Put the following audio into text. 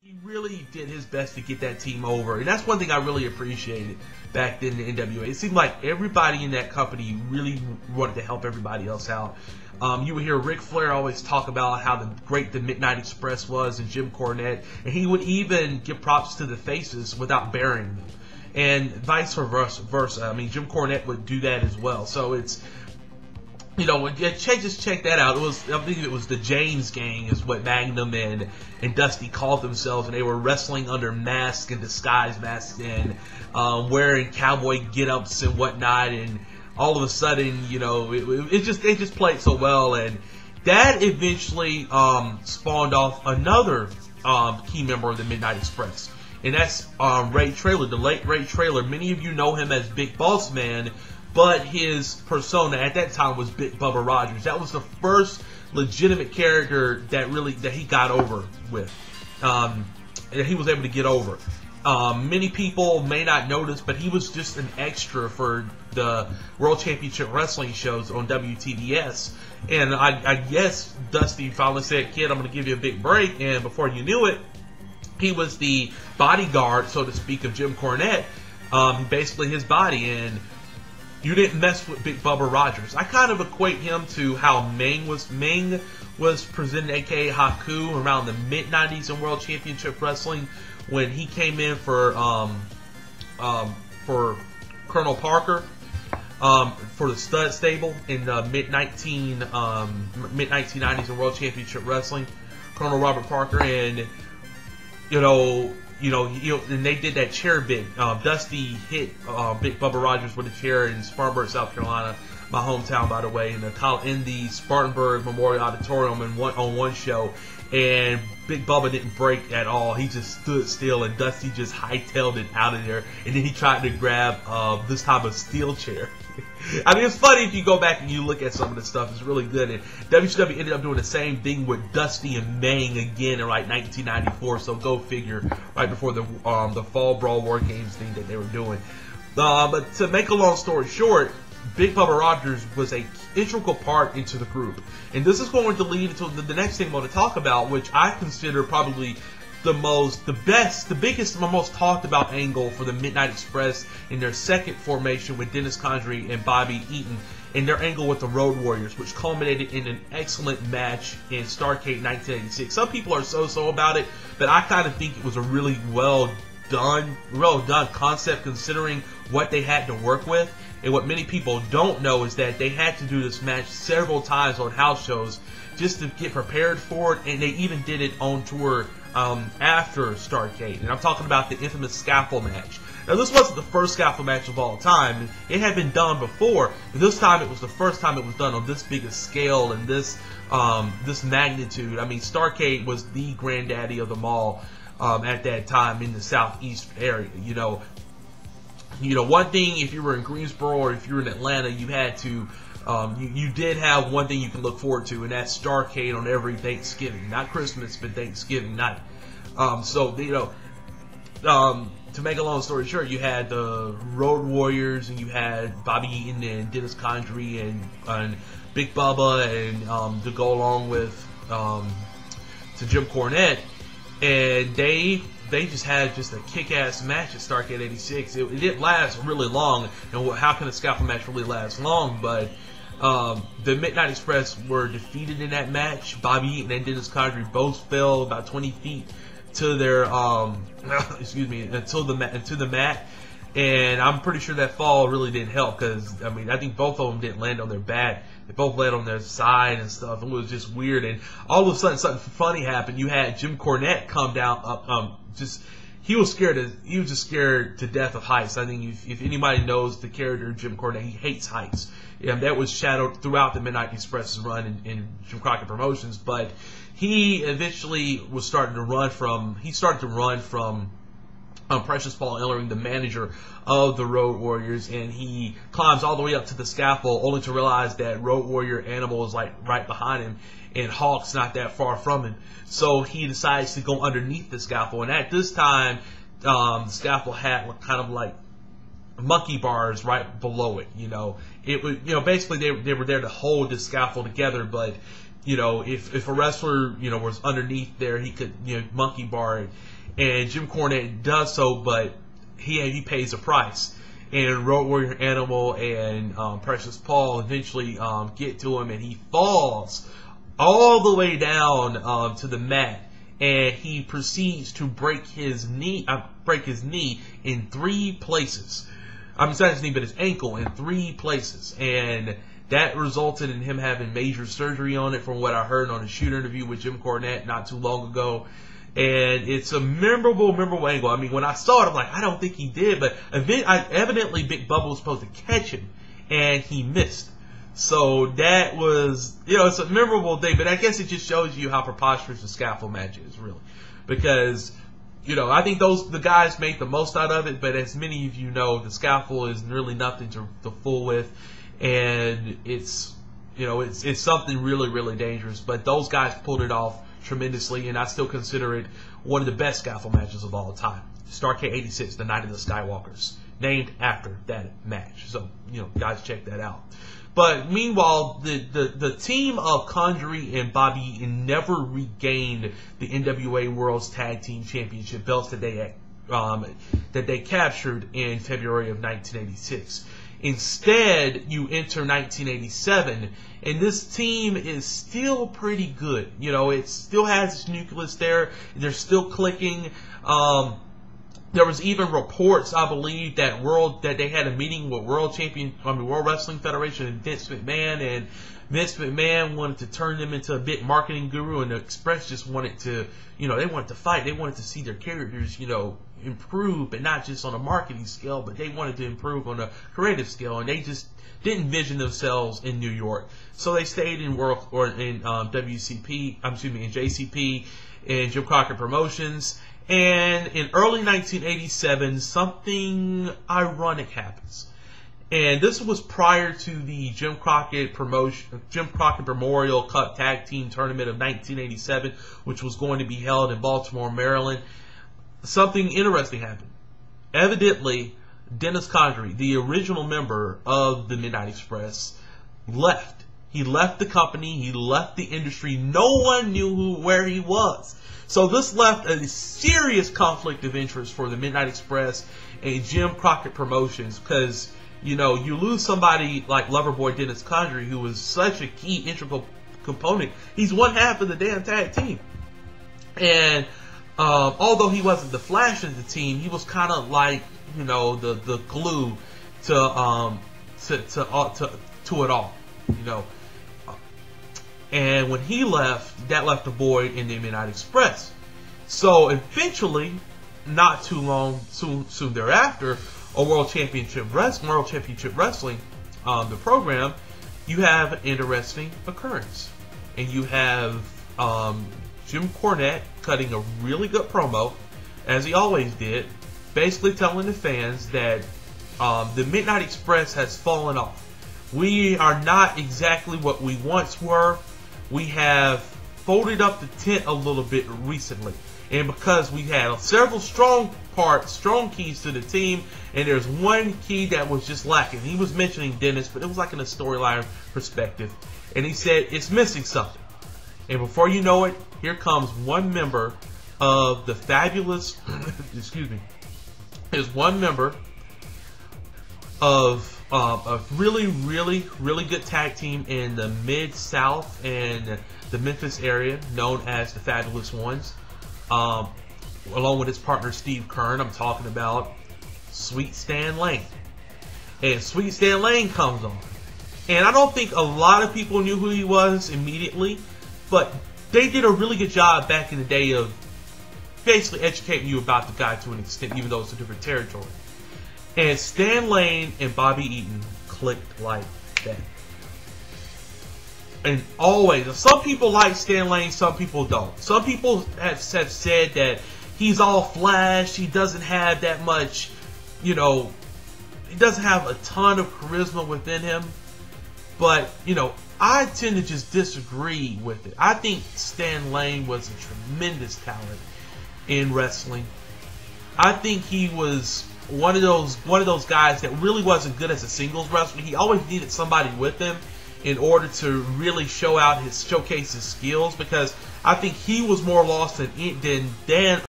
He really did his best to get that team over, and that's one thing I really appreciated back then in the NWA. It seemed like everybody in that company really wanted to help everybody else out. You would hear Ric Flair always talk about how great the Midnight Express was, and Jim Cornette, and he would even give props to the faces without burying them, and vice versa. I mean, Jim Cornette would do that as well. So it's, you know, just check that out. I believe it was the James Gang is what Magnum and Dusty called themselves, and they were wrestling under masks and disguise masks and wearing cowboy get-ups and whatnot, and all of a sudden, you know, they just played so well, and that eventually spawned off another key member of the Midnight Express, and that's Ray Traylor, the late Ray Traylor. Many of you know him as Big Boss Man, but his persona at that time was Big Bubba Rogers. That was the first legitimate character that he got over with, that he was able to get over. Many people may not notice, but he was just an extra for the World Championship Wrestling shows on WTBS. And I guess Dusty finally said, "Kid, I'm going to give you a big break." And before you knew it, he was the bodyguard, so to speak, of Jim Cornette. Basically his body, and you didn't mess with Big Bubba Rogers. I kind of equate him to how Meng was presented, aka Haku, around the mid-90s in World Championship Wrestling, when he came in for Colonel Parker for the Stud Stable in the mid-1990s in World Championship Wrestling, Colonel Robert Parker. And and they did that chair bit. Dusty hit Big Bubba Rogers with a chair in Spartanburg, South Carolina, my hometown, by the way, in the Spartanburg Memorial Auditorium on one show. And Big Bubba didn't break at all. He just stood still, and Dusty just hightailed it out of there. And then he tried to grab this type of steel chair. I mean, it's funny if you go back and you look at some of the stuff. It's really good. And WCW ended up doing the same thing with Dusty and Meng again in like 1994. So go figure, right before the Fall Brawl War Games thing that they were doing. But to make a long story short, Big Bubba Rogers was an integral part into the group. And this is going to lead to the next thing I want to talk about, which I consider probably the biggest, the most talked about angle for the Midnight Express in their second formation with Dennis Condrey and Bobby Eaton, and their angle with the Road Warriors, which culminated in an excellent match in Starrcade 1986. Some people are so-so about it, but I kind of think it was a really well done concept considering what they had to work with. And what many people don't know is that they had to do this match several times on house shows just to get prepared for it, and they even did it on tour after Starrcade. And I'm talking about the infamous Scaffold match. Now, this wasn't the first Scaffold match of all time. It had been done before, but this time it was the first time it was done on this big a scale and this magnitude. I mean, Starrcade was the granddaddy of them all at that time in the southeast area. You know, one thing, if you were in Greensboro or if you were in Atlanta, you had to, you did have one thing you can look forward to, and that's Starrcade on every Thanksgiving. Not Christmas, but Thanksgiving night. To make a long story short, you had the Road Warriors, and you had Bobby Eaton and Dennis Condrey and Big Bubba, and to go along with to Jim Cornette, and they just had just a kick-ass match at Starrcade 86. It didn't last really long, and how can a Scaffold match really last long? But the Midnight Express were defeated in that match. Bobby Eaton and Dennis Condrey both fell about 20 feet to their to the mat, and I'm pretty sure that fall really didn't help, because I mean, I think both of them didn't land on their back. They both landed on their side and stuff. It was just weird, and all of a sudden something funny happened. You had Jim Cornette come down he was just scared to death of heights. I think if anybody knows the character Jim Cornette, he hates heights. And that was shadowed throughout the Midnight Express's run in Jim Crockett Promotions. But he eventually started to run from Precious Paul Ellering, the manager of the Road Warriors, and he climbs all the way up to the scaffold, only to realize that Road Warrior Animal is like right behind him, and Hawk's not that far from him. So he decides to go underneath the scaffold, and at this time, the scaffold had kind of like monkey bars right below it. It was, basically they were there to hold the scaffold together, but you know, if a wrestler, you know, was underneath there, he could, you know, monkey bar it. And Jim Cornette does so, but he pays a price. And Road Warrior Animal and Precious Paul eventually get to him, and he falls all the way down to the mat, and he proceeds to break his knee in 3 places. I'm sorry, his knee, but his ankle in 3 places, and that resulted in him having major surgery on it, from what I heard on a shoot interview with Jim Cornette not too long ago. And it's a memorable angle. I mean, when I saw it, I'm like, I don't think he did, but evidently Big Bubba was supposed to catch him, and he missed. So that was, you know, it's a memorable thing, but I guess it just shows you how preposterous the scaffold match is, really. Because, you know, I think the guys made the most out of it, but as many of you know, the scaffold is really nothing to fool with, and it's, you know, it's something really, really dangerous. But those guys pulled it off tremendously, and I still consider it one of the best scaffold matches of all time. Starrcade 86, the Night of the Skywalkers, named after that match. So, you know, guys, check that out. But meanwhile, the team of Condrey and Bobby Eaton never regained the NWA World's Tag Team Championship belts that they captured in February of 1986. Instead, you enter 1987, and this team is still pretty good. You know, it still has its nucleus there. They're still clicking. There was even reports, I believe, that they had a meeting with World Wrestling Federation and Vince McMahon, and Vince McMahon wanted to turn them into a big marketing guru, and the Express just wanted to, you know, they wanted to fight. They wanted to see their characters, you know, improve, but not just on a marketing scale, but they wanted to improve on a creative scale, and they just didn't envision themselves in New York. So they stayed in WCP, in JCP, and Jim Crockett Promotions. And in early 1987, something ironic happens. And this was prior to the Jim Crockett Memorial Cup Tag Team Tournament of 1987, which was going to be held in Baltimore, Maryland. Something interesting happened. Evidently, Dennis Condrey, the original member of the Midnight Express, left. He left the company. He left the industry. No one knew where he was. So this left a serious conflict of interest for the Midnight Express and Jim Crockett Promotions, because, you know, you lose somebody like Loverboy Dennis Condrey, who was such a key integral component. He's one half of the damn tag team. And although he wasn't the Flash of the team, he was kind of like, you know, the glue to it all, you know. And when he left, that left a void in the Midnight Express. So eventually, not too long, soon thereafter, a World Championship Wrestling, the program, you have an interesting occurrence, and you have Jim Cornette cutting a really good promo, as he always did, basically telling the fans that the Midnight Express has fallen off. We are not exactly what we once were. We have folded up the tent a little bit recently, and because we had several strong keys to the team, and there's one key that was just lacking. He was mentioning Dennis, but it was like in a storyline perspective, and he said it's missing something. And before you know it, here comes one member of the fabulous excuse me, is one member of a really good tag team in the Mid-South and the Memphis area, known as the Fabulous Ones, along with his partner Steve Kern. I'm talking about Sweet Stan Lane. And Sweet Stan Lane comes on. And I don't think a lot of people knew who he was immediately, but they did a really good job back in the day of basically educating you about the guy to an extent, even though it's a different territory. And Stan Lane and Bobby Eaton clicked like that. And always, some people like Stan Lane, some people don't. Some people have said that he's all flash, he doesn't have that much, you know, he doesn't have a ton of charisma within him. But, you know, I tend to just disagree with it. I think Stan Lane was a tremendous talent in wrestling. I think he was one of those guys that really wasn't good as a singles wrestler. He always needed somebody with him, in order to really showcase his skills, because I think he was more lost than Dan